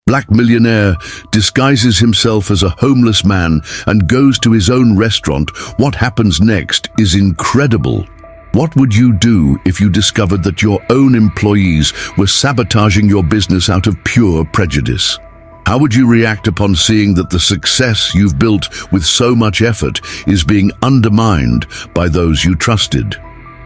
Black Millionaire disguises himself as a homeless man and goes to his own restaurant. What happens next is incredible. What would you do if you discovered that your own employees were sabotaging your business out of pure prejudice? How would you react upon seeing that the success you've built with so much effort is being undermined by those you trusted?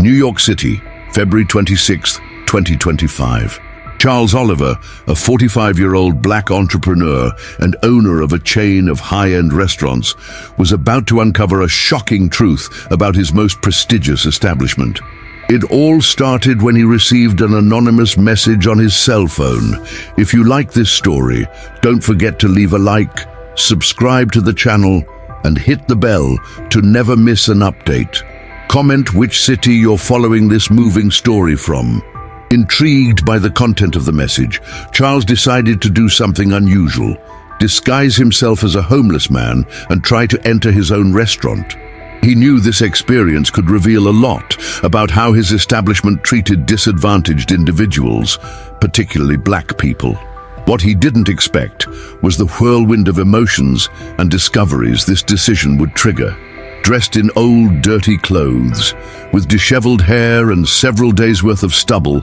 New York City, February 26, 2025. Charles Oliver, a 45-year-old black entrepreneur and owner of a chain of high-end restaurants, was about to uncover a shocking truth about his most prestigious establishment. It all started when he received an anonymous message on his cell phone. If you like this story, don't forget to leave a like, subscribe to the channel, and hit the bell to never miss an update. Comment which city you're following this moving story from. Intrigued by the content of the message, Charles decided to do something unusual: disguise himself as a homeless man and try to enter his own restaurant. He knew this experience could reveal a lot about how his establishment treated disadvantaged individuals, particularly black people. What he didn't expect was the whirlwind of emotions and discoveries this decision would trigger. Dressed in old, dirty clothes, with disheveled hair and several days' worth of stubble,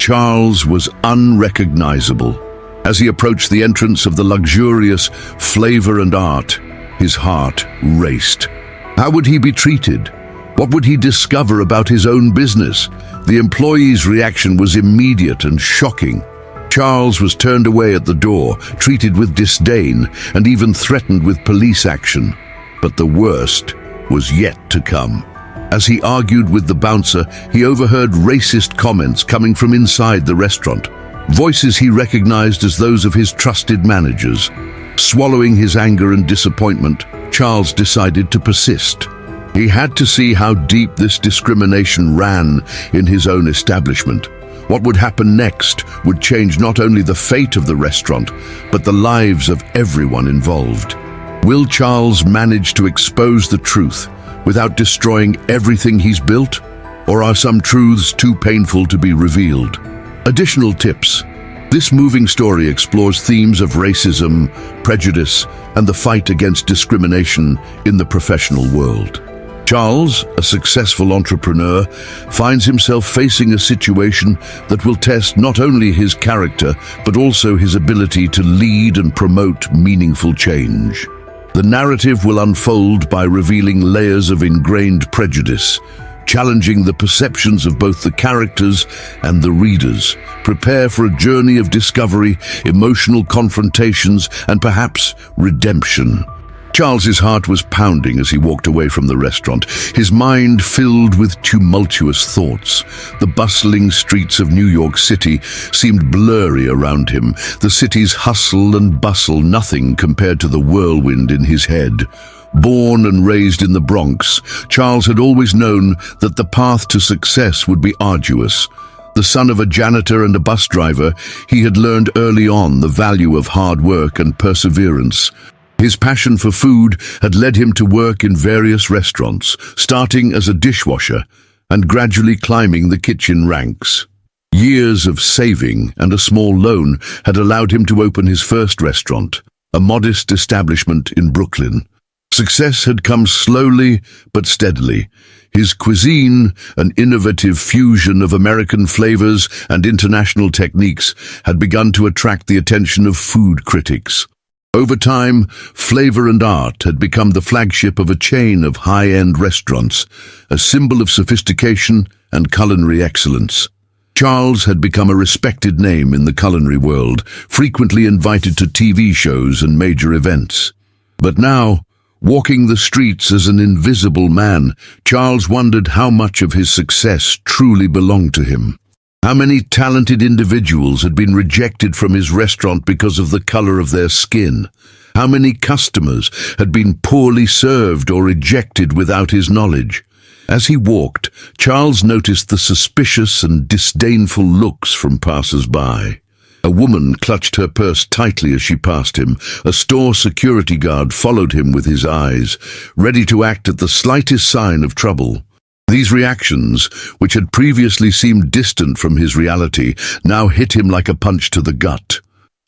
Charles was unrecognizable. As he approached the entrance of the luxurious Flavor and Art, his heart raced. How would he be treated? What would he discover about his own business? The employees' reaction was immediate and shocking. Charles was turned away at the door, treated with disdain, and even threatened with police action. But the worst was yet to come. As he argued with the bouncer, he overheard racist comments coming from inside the restaurant, voices he recognized as those of his trusted managers. Swallowing his anger and disappointment, Charles decided to persist. He had to see how deep this discrimination ran in his own establishment. What would happen next would change not only the fate of the restaurant, but the lives of everyone involved. Will Charles manage to expose the truth without destroying everything he's built? Or are some truths too painful to be revealed? Additional tips. This moving story explores themes of racism, prejudice, and the fight against discrimination in the professional world. Charles, a successful entrepreneur, finds himself facing a situation that will test not only his character, but also his ability to lead and promote meaningful change. The narrative will unfold by revealing layers of ingrained prejudice, challenging the perceptions of both the characters and the readers. Prepare for a journey of discovery, emotional confrontations, and perhaps redemption. Charles's heart was pounding as he walked away from the restaurant, his mind filled with tumultuous thoughts. The bustling streets of New York City seemed blurry around him, the city's hustle and bustle nothing compared to the whirlwind in his head. Born and raised in the Bronx, Charles had always known that the path to success would be arduous. The son of a janitor and a bus driver, he had learned early on the value of hard work and perseverance. His passion for food had led him to work in various restaurants, starting as a dishwasher and gradually climbing the kitchen ranks. Years of saving and a small loan had allowed him to open his first restaurant, a modest establishment in Brooklyn. Success had come slowly but steadily. His cuisine, an innovative fusion of American flavors and international techniques, had begun to attract the attention of food critics. Over time, Flavor and Art had become the flagship of a chain of high-end restaurants, a symbol of sophistication and culinary excellence. Charles had become a respected name in the culinary world, frequently invited to TV shows and major events. But now, walking the streets as an invisible man, Charles wondered how much of his success truly belonged to him. How many talented individuals had been rejected from his restaurant because of the color of their skin? How many customers had been poorly served or rejected without his knowledge? As he walked, Charles noticed the suspicious and disdainful looks from passers-by. A woman clutched her purse tightly as she passed him. A store security guard followed him with his eyes, ready to act at the slightest sign of trouble. These reactions, which had previously seemed distant from his reality, now hit him like a punch to the gut.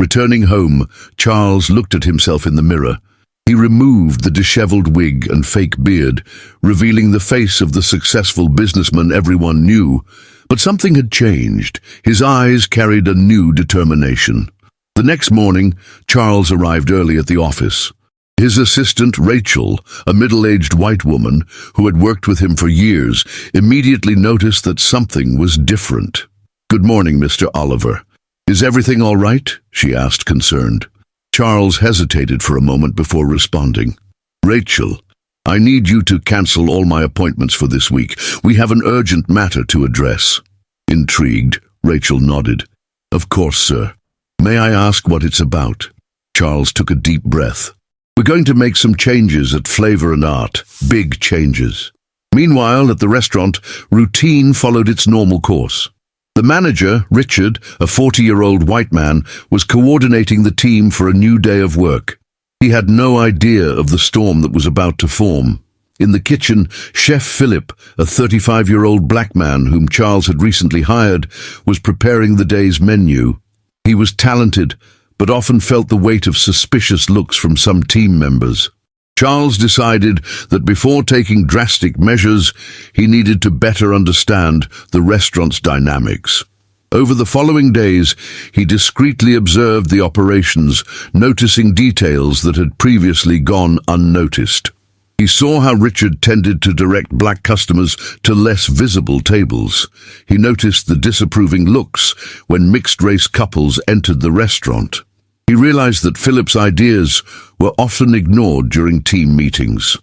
Returning home, Charles looked at himself in the mirror. He removed the disheveled wig and fake beard, revealing the face of the successful businessman everyone knew. But something had changed. His eyes carried a new determination. The next morning, Charles arrived early at the office. His assistant, Rachel, a middle-aged white woman who had worked with him for years, immediately noticed that something was different. "Good morning, Mr. Oliver. Is everything all right?" she asked, concerned. Charles hesitated for a moment before responding. "Rachel, I need you to cancel all my appointments for this week. We have an urgent matter to address." Intrigued, Rachel nodded. "Of course, sir. May I ask what it's about?" Charles took a deep breath. "We're going to make some changes at Flavor and Art, big changes." Meanwhile, at the restaurant, routine followed its normal course. The manager, Richard, a 40-year-old white man, was coordinating the team for a new day of work. He had no idea of the storm that was about to form. In the kitchen, Chef Philip, a 35-year-old black man whom Charles had recently hired, was preparing the day's menu. He was talented, but often felt the weight of suspicious looks from some team members. Charles decided that before taking drastic measures, he needed to better understand the restaurant's dynamics. Over the following days, he discreetly observed the operations, noticing details that had previously gone unnoticed. He saw how Richard tended to direct black customers to less visible tables. He noticed the disapproving looks when mixed-race couples entered the restaurant. He realized that Philip's ideas were often ignored during team meetings.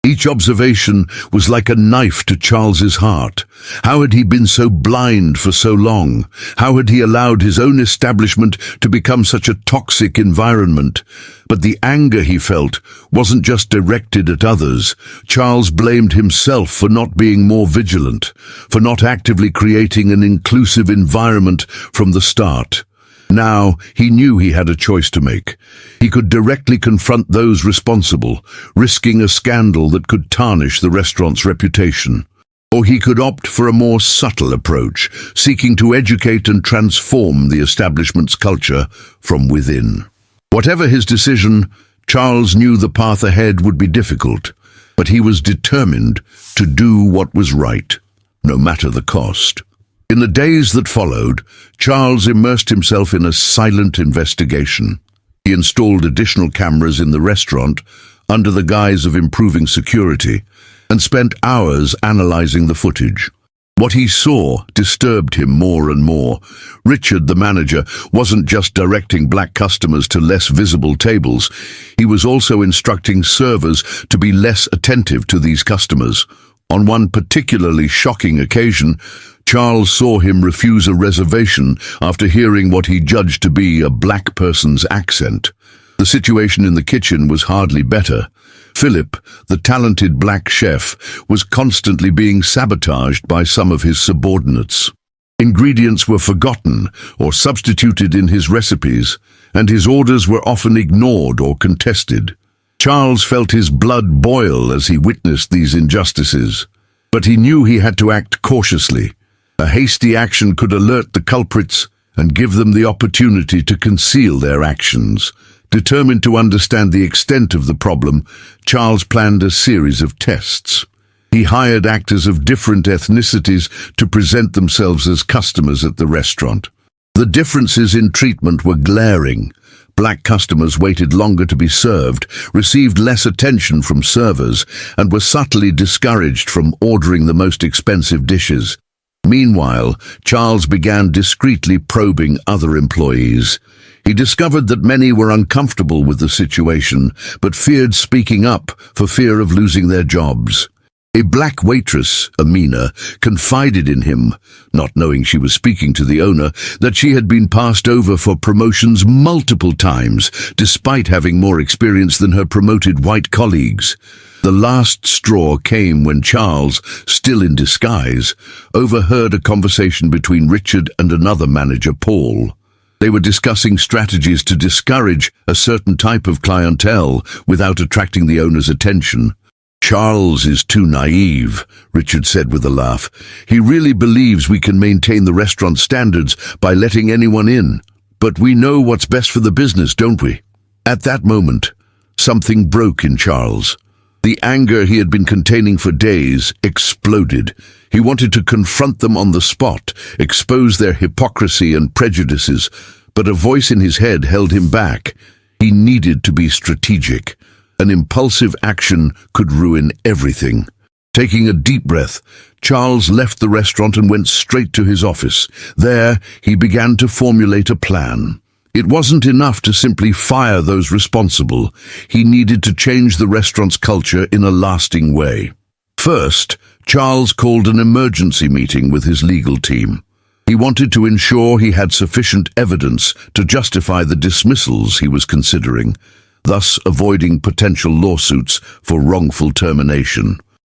Each observation was like a knife to Charles's heart. How had he been so blind for so long? How had he allowed his own establishment to become such a toxic environment? But the anger he felt wasn't just directed at others. Charles blamed himself for not being more vigilant, for not actively creating an inclusive environment from the start. Now, he knew he had a choice to make. He could directly confront those responsible, risking a scandal that could tarnish the restaurant's reputation. Or he could opt for a more subtle approach, seeking to educate and transform the establishment's culture from within. Whatever his decision, Charles knew the path ahead would be difficult, but he was determined to do what was right, no matter the cost. In the days that followed, Charles immersed himself in a silent investigation. He installed additional cameras in the restaurant under the guise of improving security and spent hours analyzing the footage. What he saw disturbed him more and more. Richard, the manager, wasn't just directing black customers to less visible tables. He was also instructing servers to be less attentive to these customers. On one particularly shocking occasion, Charles saw him refuse a reservation after hearing what he judged to be a black person's accent. The situation in the kitchen was hardly better. Philip, the talented black chef, was constantly being sabotaged by some of his subordinates. Ingredients were forgotten or substituted in his recipes, and his orders were often ignored or contested. Charles felt his blood boil as he witnessed these injustices, but he knew he had to act cautiously. A hasty action could alert the culprits and give them the opportunity to conceal their actions. Determined to understand the extent of the problem, Charles planned a series of tests. He hired actors of different ethnicities to present themselves as customers at the restaurant. The differences in treatment were glaring. Black customers waited longer to be served, received less attention from servers, and were subtly discouraged from ordering the most expensive dishes. Meanwhile, Charles began discreetly probing other employees. He discovered that many were uncomfortable with the situation, but feared speaking up for fear of losing their jobs. A black waitress, Amina, confided in him, not knowing she was speaking to the owner, that she had been passed over for promotions multiple times, despite having more experience than her promoted white colleagues. The last straw came when Charles, still in disguise, overheard a conversation between Richard and another manager, Paul. They were discussing strategies to discourage a certain type of clientele without attracting the owner's attention. "Charles is too naive," Richard said with a laugh. "He really believes we can maintain the restaurant standards by letting anyone in. But we know what's best for the business, don't we? At that moment, something broke in Charles. The anger he had been containing for days exploded. He wanted to confront them on the spot, expose their hypocrisy and prejudices, but a voice in his head held him back. He needed to be strategic. An impulsive action could ruin everything. Taking a deep breath, Charles left the restaurant and went straight to his office. There, he began to formulate a plan. It wasn't enough to simply fire those responsible. He needed to change the restaurant's culture in a lasting way. First, Charles called an emergency meeting with his legal team. He wanted to ensure he had sufficient evidence to justify the dismissals he was considering, thus avoiding potential lawsuits for wrongful termination.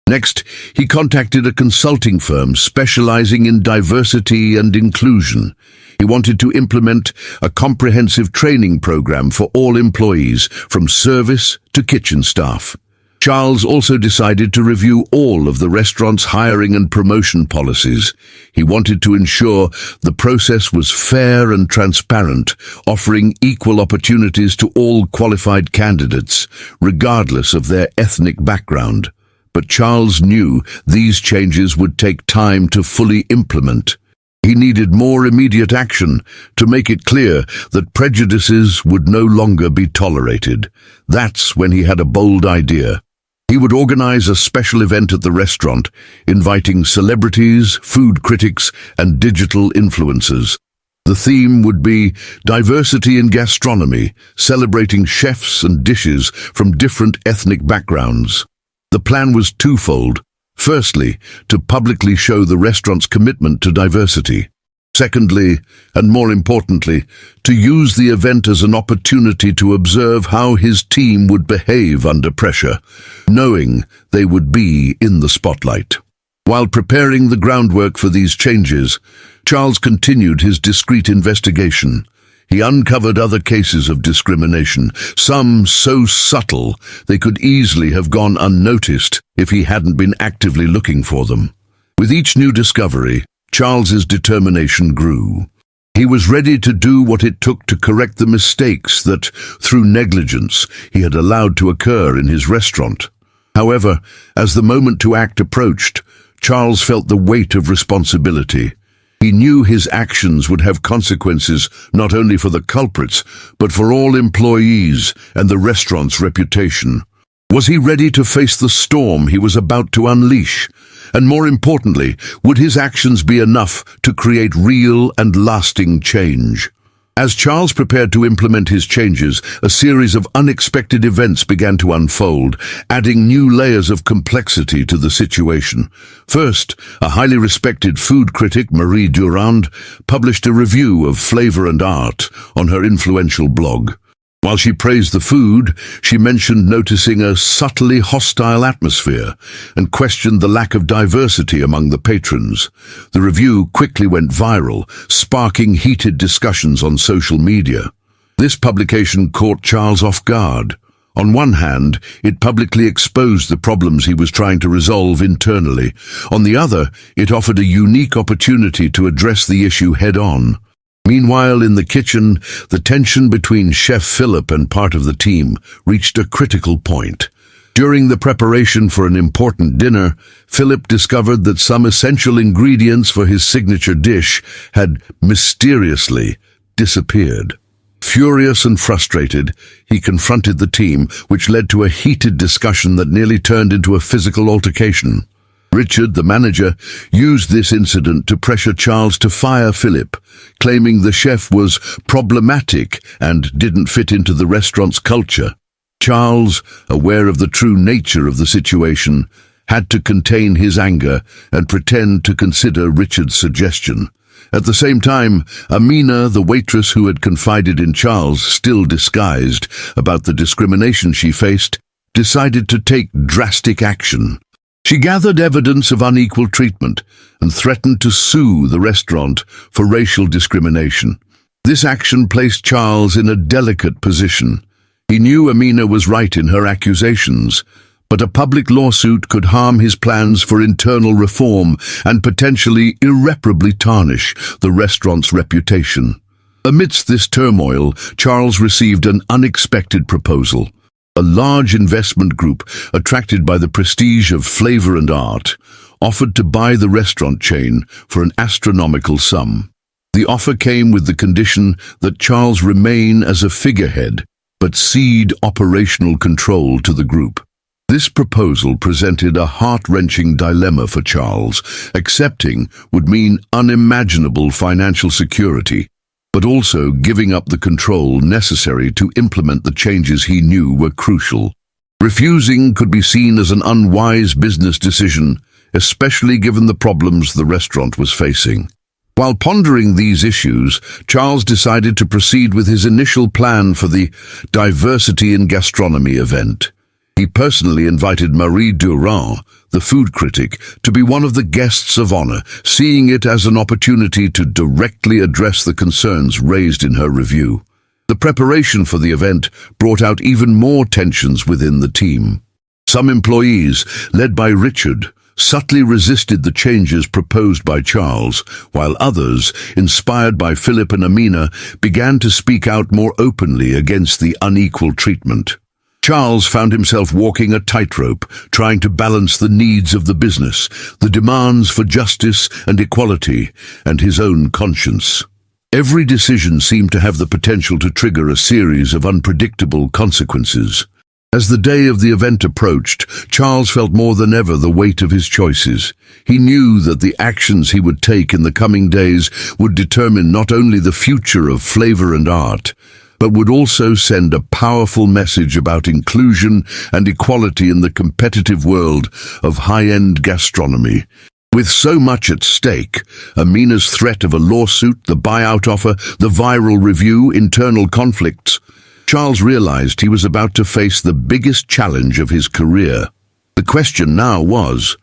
Next, he contacted a consulting firm specializing in diversity and inclusion. He wanted to implement a comprehensive training program for all employees, from service to kitchen staff. Charles also decided to review all of the restaurant's hiring and promotion policies. He wanted to ensure the process was fair and transparent, offering equal opportunities to all qualified candidates, regardless of their ethnic background. But Charles knew these changes would take time to fully implement. He needed more immediate action to make it clear that prejudices would no longer be tolerated. That's when he had a bold idea. He would organize a special event at the restaurant, inviting celebrities, food critics, and digital influencers. The theme would be diversity in gastronomy, celebrating chefs and dishes from different ethnic backgrounds. The plan was twofold. Firstly, to publicly show the restaurant's commitment to diversity. Secondly, and more importantly, to use the event as an opportunity to observe how his team would behave under pressure, knowing they would be in the spotlight. While preparing the groundwork for these changes, Charles continued his discreet investigation. He uncovered other cases of discrimination, some so subtle they could easily have gone unnoticed if he hadn't been actively looking for them. With each new discovery, Charles's determination grew. He was ready to do what it took to correct the mistakes that, through negligence, he had allowed to occur in his restaurant. However, as the moment to act approached, Charles felt the weight of responsibility. He knew his actions would have consequences not only for the culprits, but for all employees and the restaurant's reputation. Was he ready to face the storm he was about to unleash? And more importantly, would his actions be enough to create real and lasting change? As Charles prepared to implement his changes, a series of unexpected events began to unfold, adding new layers of complexity to the situation. First, a highly respected food critic, Marie Durand, published a review of Flavor and Art on her influential blog. While she praised the food, she mentioned noticing a subtly hostile atmosphere and questioned the lack of diversity among the patrons. The review quickly went viral, sparking heated discussions on social media. This publication caught Charles off guard. On one hand, it publicly exposed the problems he was trying to resolve internally. On the other, it offered a unique opportunity to address the issue head-on. Meanwhile, in the kitchen, the tension between Chef Philip and part of the team reached a critical point. During the preparation for an important dinner, Philip discovered that some essential ingredients for his signature dish had mysteriously disappeared. Furious and frustrated, he confronted the team, which led to a heated discussion that nearly turned into a physical altercation. Richard, the manager, used this incident to pressure Charles to fire Philip, claiming the chef was problematic and didn't fit into the restaurant's culture. Charles, aware of the true nature of the situation, had to contain his anger and pretend to consider Richard's suggestion. At the same time, Amina, the waitress who had confided in Charles, still disguised about the discrimination she faced, decided to take drastic action. She gathered evidence of unequal treatment and threatened to sue the restaurant for racial discrimination. This action placed Charles in a delicate position. He knew Amina was right in her accusations, but a public lawsuit could harm his plans for internal reform and potentially irreparably tarnish the restaurant's reputation. Amidst this turmoil, Charles received an unexpected proposal. A large investment group, attracted by the prestige of flavor and art, offered to buy the restaurant chain for an astronomical sum. The offer came with the condition that Charles remain as a figurehead, but cede operational control to the group. This proposal presented a heart-wrenching dilemma for Charles. Accepting would mean unimaginable financial security, but also giving up the control necessary to implement the changes he knew were crucial. Refusing could be seen as an unwise business decision, especially given the problems the restaurant was facing. While pondering these issues, Charles decided to proceed with his initial plan for the Diversity in Gastronomy event. He personally invited Marie Durand, the food critic, to be one of the guests of honor, seeing it as an opportunity to directly address the concerns raised in her review. The preparation for the event brought out even more tensions within the team. Some employees, led by Richard, subtly resisted the changes proposed by Charles, while others, inspired by Philip and Amina, began to speak out more openly against the unequal treatment. Charles found himself walking a tightrope, trying to balance the needs of the business, the demands for justice and equality, and his own conscience. Every decision seemed to have the potential to trigger a series of unpredictable consequences. As the day of the event approached, Charles felt more than ever the weight of his choices. He knew that the actions he would take in the coming days would determine not only the future of flavor and art, but would also send a powerful message about inclusion and equality in the competitive world of high-end gastronomy. With so much at stake, Amina's threat of a lawsuit, the buyout offer, the viral review, internal conflicts, Charles realized he was about to face the biggest challenge of his career. The question now was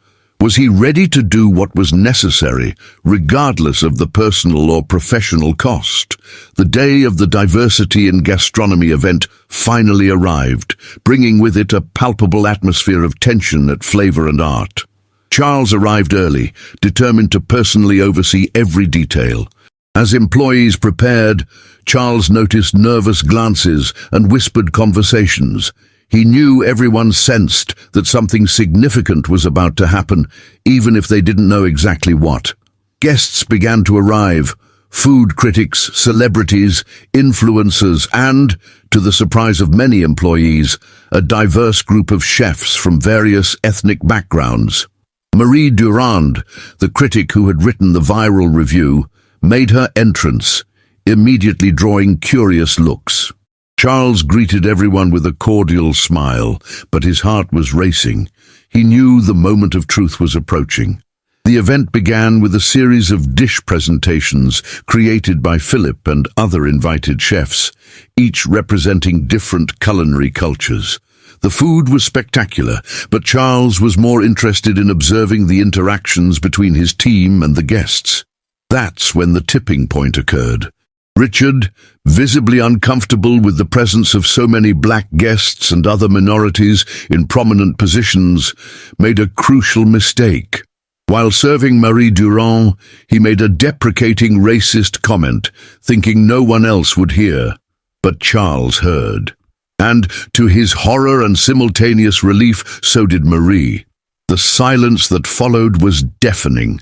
he ready to do what was necessary, regardless of the personal or professional cost? The day of the Diversity in Gastronomy event finally arrived, bringing with it a palpable atmosphere of tension at Flavor and Art. Charles arrived early, determined to personally oversee every detail. As employees prepared, Charles noticed nervous glances and whispered conversations. He knew everyone sensed that something significant was about to happen, even if they didn't know exactly what. Guests began to arrive: food critics, celebrities, influencers, and, to the surprise of many employees, a diverse group of chefs from various ethnic backgrounds. Marie Durand, the critic who had written the viral review, made her entrance, immediately drawing curious looks. Charles greeted everyone with a cordial smile, but his heart was racing. He knew the moment of truth was approaching. The event began with a series of dish presentations created by Philip and other invited chefs, each representing different culinary cultures. The food was spectacular, but Charles was more interested in observing the interactions between his team and the guests. That's when the tipping point occurred. Richard, visibly uncomfortable with the presence of so many black guests and other minorities in prominent positions, made a crucial mistake. While serving Marie Durand, he made a deprecating racist comment, thinking no one else would hear. But Charles heard. And, to his horror and simultaneous relief, so did Marie. The silence that followed was deafening.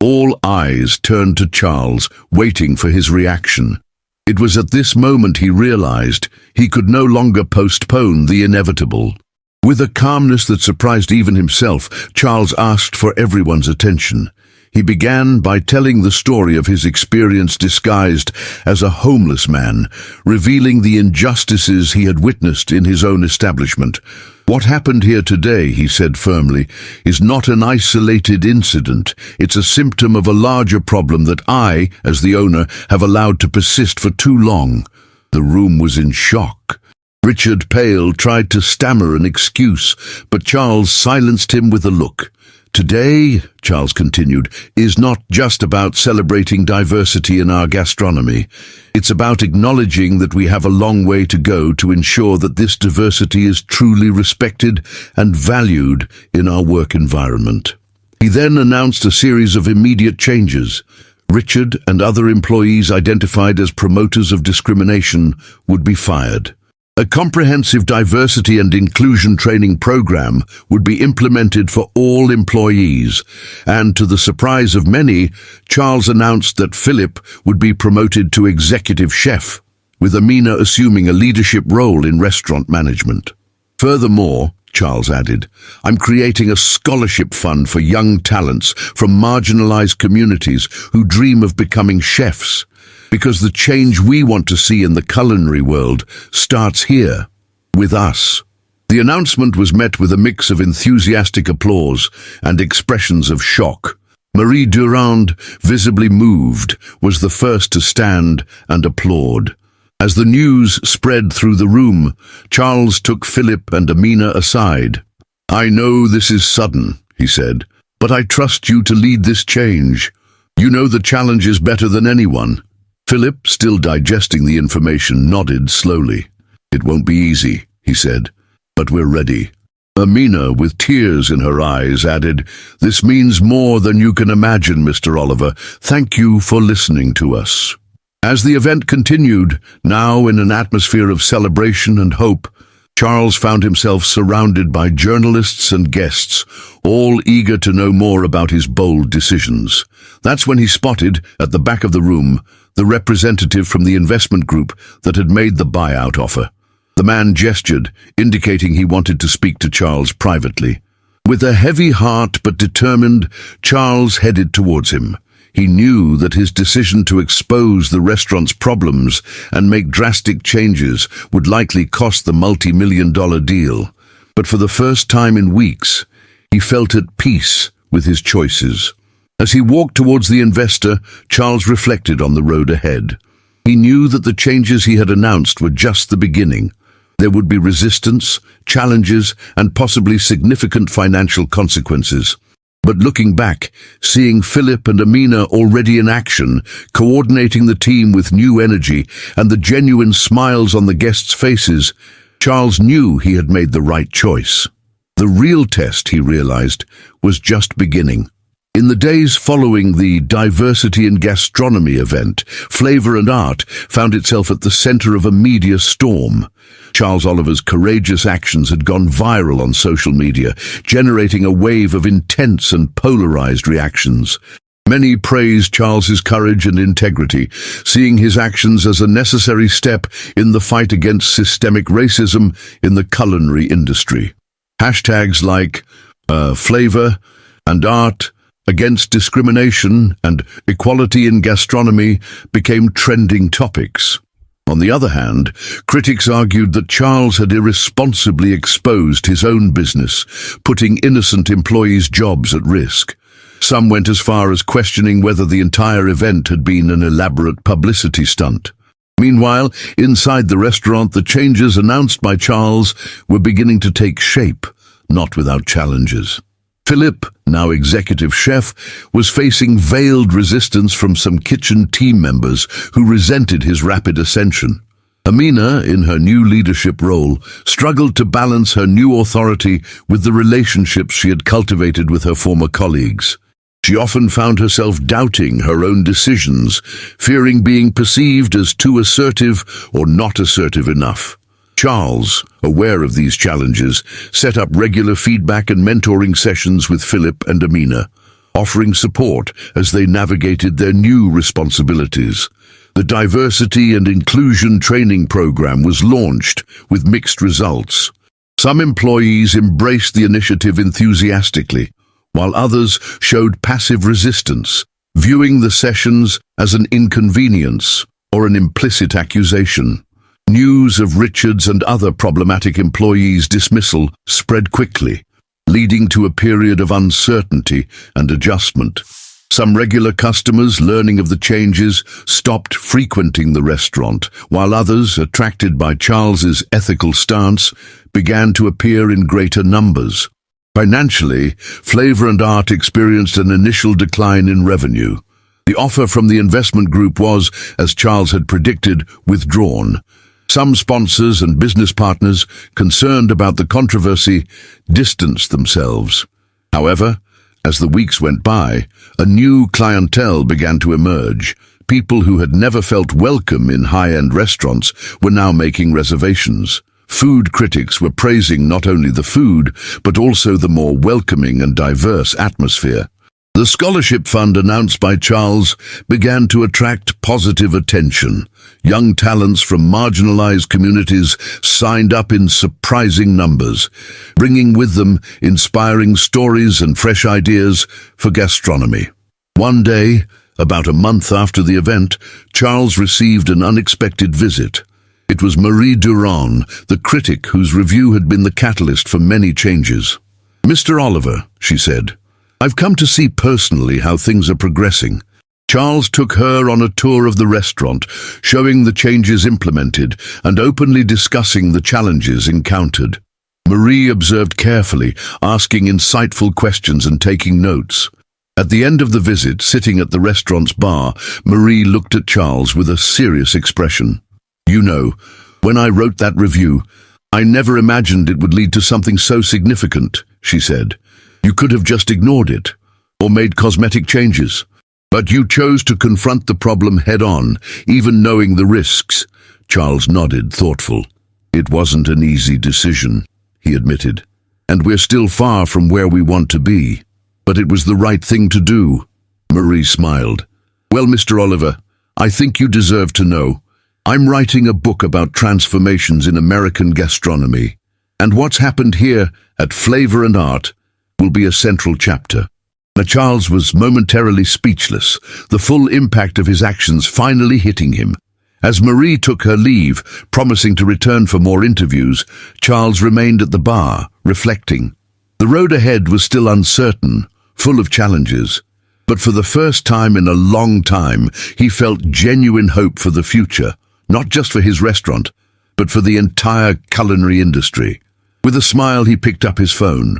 All eyes turned to Charles, waiting for his reaction. It was at this moment he realized he could no longer postpone the inevitable. With a calmness that surprised even himself, Charles asked for everyone's attention. He began by telling the story of his experience disguised as a homeless man, revealing the injustices he had witnessed in his own establishment. "What happened here today," he said firmly, "is not an isolated incident. It's a symptom of a larger problem that I, as the owner, have allowed to persist for too long." The room was in shock. Richard, pale, tried to stammer an excuse, but Charles silenced him with a look. "Today," Charles continued, "is not just about celebrating diversity in our gastronomy. It's about acknowledging that we have a long way to go to ensure that this diversity is truly respected and valued in our work environment." He then announced a series of immediate changes. Richard and other employees identified as promoters of discrimination would be fired. A comprehensive diversity and inclusion training program would be implemented for all employees, and to the surprise of many, Charles announced that Philip would be promoted to executive chef, with Amina assuming a leadership role in restaurant management. Furthermore, Charles added, I'm creating a scholarship fund for young talents from marginalized communities who dream of becoming chefs, because the change we want to see in the culinary world starts here, with us. The announcement was met with a mix of enthusiastic applause and expressions of shock. Marie Durand, visibly moved, was the first to stand and applaud. As the news spread through the room, Charles took Philip and Amina aside. I know this is sudden, he said, but I trust you to lead this change. You know the challenges better than anyone. Philip, still digesting the information, nodded slowly. It won't be easy, he said, but we're ready. Amina, with tears in her eyes, added, This means more than you can imagine, Mr. Oliver. Thank you for listening to us. As the event continued, now in an atmosphere of celebration and hope, Charles found himself surrounded by journalists and guests, all eager to know more about his bold decisions. That's when he spotted, at the back of the room, the representative from the investment group that had made the buyout offer. The man gestured, indicating he wanted to speak to Charles privately. With a heavy heart but determined, Charles headed towards him. He knew that his decision to expose the restaurant's problems and make drastic changes would likely cost the multi-million-dollar deal. But for the first time in weeks, he felt at peace with his choices. As he walked towards the investor, Charles reflected on the road ahead. He knew that the changes he had announced were just the beginning. There would be resistance, challenges, and possibly significant financial consequences. But looking back, seeing Philip and Amina already in action, coordinating the team with new energy, and the genuine smiles on the guests' faces, Charles knew he had made the right choice. The real test, he realized, was just beginning. In the days following the Diversity in Gastronomy event, flavor and art found itself at the center of a media storm. Charles Oliver's courageous actions had gone viral on social media, generating a wave of intense and polarized reactions. Many praised Charles's courage and integrity, seeing his actions as a necessary step in the fight against systemic racism in the culinary industry. Hashtags like flavor and art against discrimination and equality in gastronomy became trending topics. On the other hand, critics argued that Charles had irresponsibly exposed his own business, putting innocent employees' jobs at risk. Some went as far as questioning whether the entire event had been an elaborate publicity stunt. Meanwhile, inside the restaurant, the changes announced by Charles were beginning to take shape, not without challenges. Philip, now executive chef, was facing veiled resistance from some kitchen team members who resented his rapid ascension. Amina, in her new leadership role, struggled to balance her new authority with the relationships she had cultivated with her former colleagues. She often found herself doubting her own decisions, fearing being perceived as too assertive or not assertive enough. Charles, aware of these challenges, set up regular feedback and mentoring sessions with Philip and Amina, offering support as they navigated their new responsibilities. The Diversity and Inclusion Training Program was launched with mixed results. Some employees embraced the initiative enthusiastically, while others showed passive resistance, viewing the sessions as an inconvenience or an implicit accusation. News of Richard's and other problematic employees' dismissal spread quickly, leading to a period of uncertainty and adjustment. Some regular customers, learning of the changes, stopped frequenting the restaurant, while others, attracted by Charles's ethical stance, began to appear in greater numbers. Financially, Flavor and Art experienced an initial decline in revenue. The offer from the investment group was, as Charles had predicted, withdrawn. Some sponsors and business partners, concerned about the controversy, distanced themselves. However, As the weeks went by, a new clientele began to emerge. People who had never felt welcome in high-end restaurants were now making reservations. Food critics were praising not only the food, but also the more welcoming and diverse atmosphere. The scholarship fund announced by Charles began to attract positive attention. Young talents from marginalized communities signed up in surprising numbers, bringing with them inspiring stories and fresh ideas for gastronomy. One day, about a month after the event, Charles received an unexpected visit. It was Marie Durand, the critic whose review had been the catalyst for many changes. "Mr. Oliver," she said, "I've come to see personally how things are progressing." Charles took her on a tour of the restaurant, showing the changes implemented and openly discussing the challenges encountered. Marie observed carefully, asking insightful questions and taking notes. At the end of the visit, sitting at the restaurant's bar, Marie looked at Charles with a serious expression. "You know, when I wrote that review, I never imagined it would lead to something so significant," she said. "You could have just ignored it, or made cosmetic changes. But you chose to confront the problem head-on, even knowing the risks." Charles nodded, thoughtful. "It wasn't an easy decision," he admitted, "and we're still far from where we want to be. But it was the right thing to do." Marie smiled. "Well, Mr. Oliver, I think you deserve to know. I'm writing a book about transformations in American gastronomy, and what's happened here at Flavor and Art will be a central chapter." Now, Charles was momentarily speechless, the full impact of his actions finally hitting him. As Marie took her leave, promising to return for more interviews, Charles remained at the bar, reflecting. The road ahead was still uncertain, full of challenges, but for the first time in a long time, he felt genuine hope for the future, not just for his restaurant, but for the entire culinary industry. With a smile, he picked up his phone.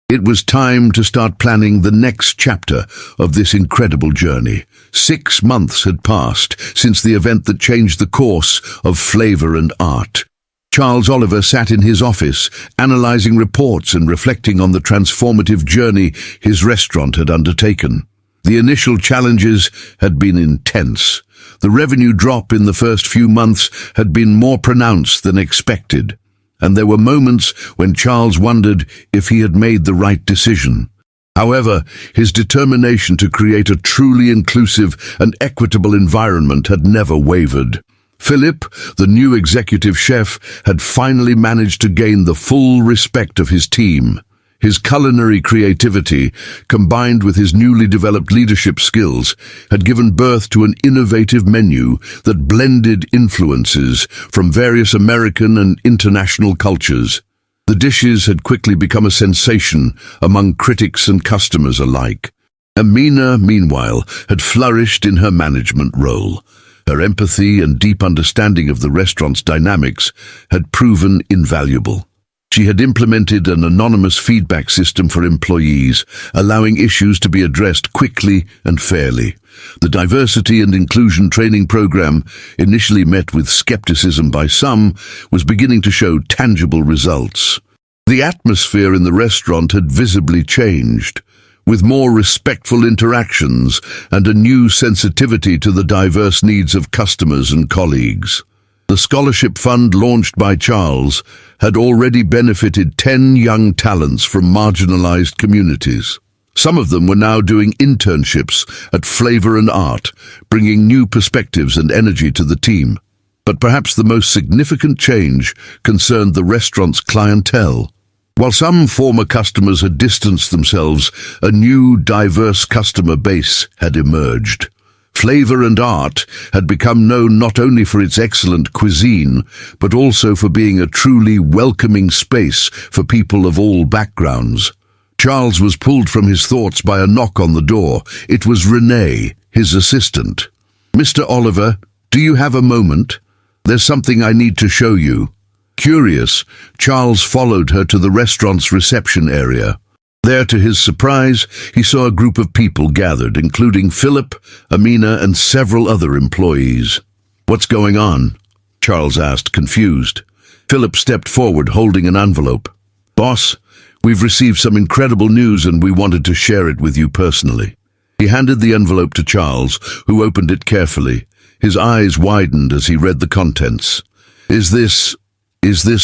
It was time to start planning the next chapter of this incredible journey. 6 months had passed since the event that changed the course of Flavor and Art. Charles Oliver sat in his office, analyzing reports and reflecting on the transformative journey his restaurant had undertaken. The initial challenges had been intense. The revenue drop in the first few months had been more pronounced than expected, and there were moments when Charles wondered if he had made the right decision. However, his determination to create a truly inclusive and equitable environment had never wavered. Philip, the new executive chef, had finally managed to gain the full respect of his team. His culinary creativity, combined with his newly developed leadership skills, had given birth to an innovative menu that blended influences from various American and international cultures. The dishes had quickly become a sensation among critics and customers alike. Amina, meanwhile, had flourished in her management role. Her empathy and deep understanding of the restaurant's dynamics had proven invaluable. She had implemented an anonymous feedback system for employees, allowing issues to be addressed quickly and fairly. The diversity and inclusion training program, initially met with skepticism by some, was beginning to show tangible results. The atmosphere in the restaurant had visibly changed, with more respectful interactions and a new sensitivity to the diverse needs of customers and colleagues. The scholarship fund launched by Charles had already benefited 10 young talents from marginalized communities. Some of them were now doing internships at Flavor and Art, bringing new perspectives and energy to the team. But perhaps the most significant change concerned the restaurant's clientele. While some former customers had distanced themselves, a new, diverse customer base had emerged. Flavor and Art had become known not only for its excellent cuisine, but also for being a truly welcoming space for people of all backgrounds. Charles was pulled from his thoughts by a knock on the door. It was Renee, his assistant. "Mr. Oliver, do you have a moment? There's something I need to show you." Curious, Charles followed her to the restaurant's reception area. There, to his surprise, he saw a group of people gathered, including Philip, Amina, and several other employees. "What's going on?" Charles asked, confused. Philip stepped forward, holding an envelope. "Boss, We've received some incredible news and we wanted to share it with you personally. He handed the envelope to Charles, who opened it carefully. His eyes widened as he read the contents. Is this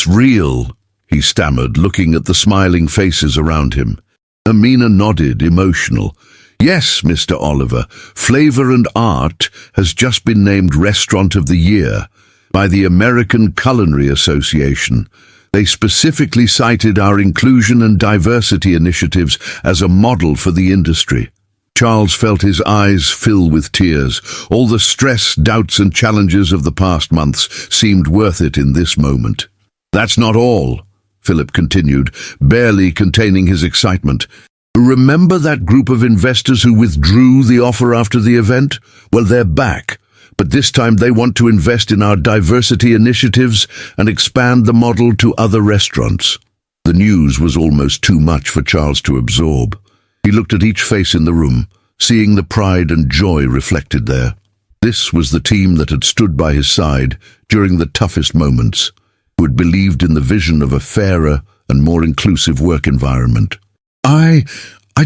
real?" he stammered, looking at the smiling faces around him. Amina nodded, emotional. "Yes, Mr. Oliver, Flavor and Art has just been named Restaurant of the Year by the American Culinary Association. They specifically cited our inclusion and diversity initiatives as a model for the industry." Charles felt his eyes fill with tears. All the stress, doubts and challenges of the past months seemed worth it in this moment. "That's not all," Philip continued, barely containing his excitement. "Remember that group of investors who withdrew the offer after the event? Well, they're back, but this time they want to invest in our diversity initiatives and expand the model to other restaurants." The news was almost too much for Charles to absorb. He looked at each face in the room, seeing the pride and joy reflected there. This was the team that had stood by his side during the toughest moments, who had believed in the vision of a fairer and more inclusive work environment. I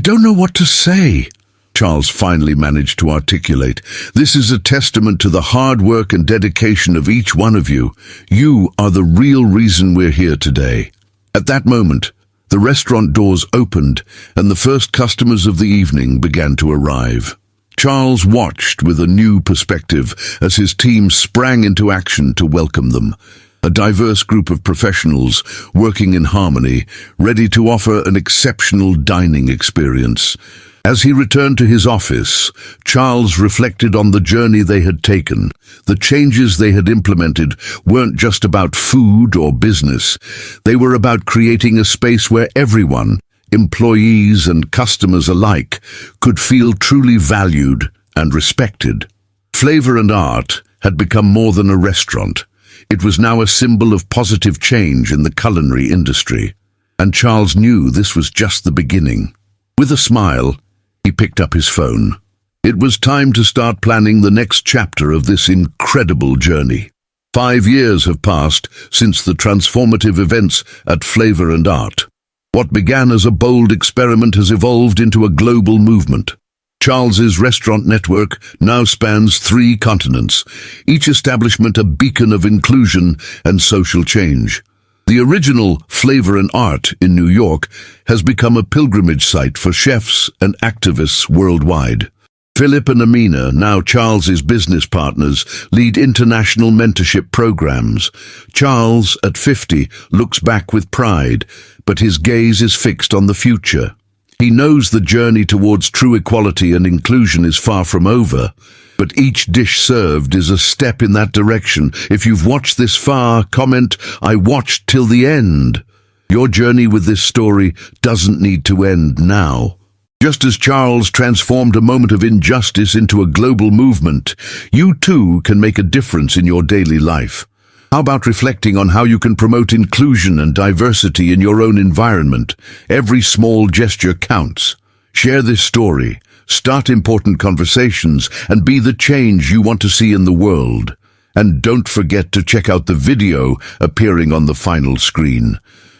don't know what to say," Charles finally managed to articulate. "This is a testament to the hard work and dedication of each one of you. You are the real reason we're here today." At that moment, the restaurant doors opened and the first customers of the evening began to arrive. Charles watched with a new perspective as his team sprang into action to welcome them. A diverse group of professionals working in harmony, ready to offer an exceptional dining experience. As he returned to his office, Charles reflected on the journey they had taken. The changes they had implemented weren't just about food or business. They were about creating a space where everyone, employees and customers alike, could feel truly valued and respected. Flavor and Art had become more than a restaurant. It was now a symbol of positive change in the culinary industry, and Charles knew this was just the beginning. With a smile, he picked up his phone. It was time to start planning the next chapter of this incredible journey. 5 years have passed since the transformative events at Flavor and Art. What began as a bold experiment has evolved into a global movement. Charles's restaurant network now spans 3 continents, each establishment a beacon of inclusion and social change. The original Flavor and Art in New York has become a pilgrimage site for chefs and activists worldwide. Philip and Amina, now Charles's business partners, lead international mentorship programs. Charles, at 50, looks back with pride, but his gaze is fixed on the future. He knows the journey towards true equality and inclusion is far from over, but each dish served is a step in that direction. If you've watched this far, comment, "I watched till the end." Your journey with this story doesn't need to end now. Just as Charles transformed a moment of injustice into a global movement, you too can make a difference in your daily life. How about reflecting on how you can promote inclusion and diversity in your own environment? Every small gesture counts. Share this story, start important conversations, and be the change you want to see in the world. And don't forget to check out the video appearing on the final screen.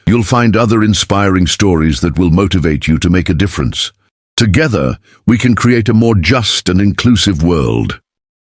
You'll find other inspiring stories that will motivate you to make a difference. Together, we can create a more just and inclusive world.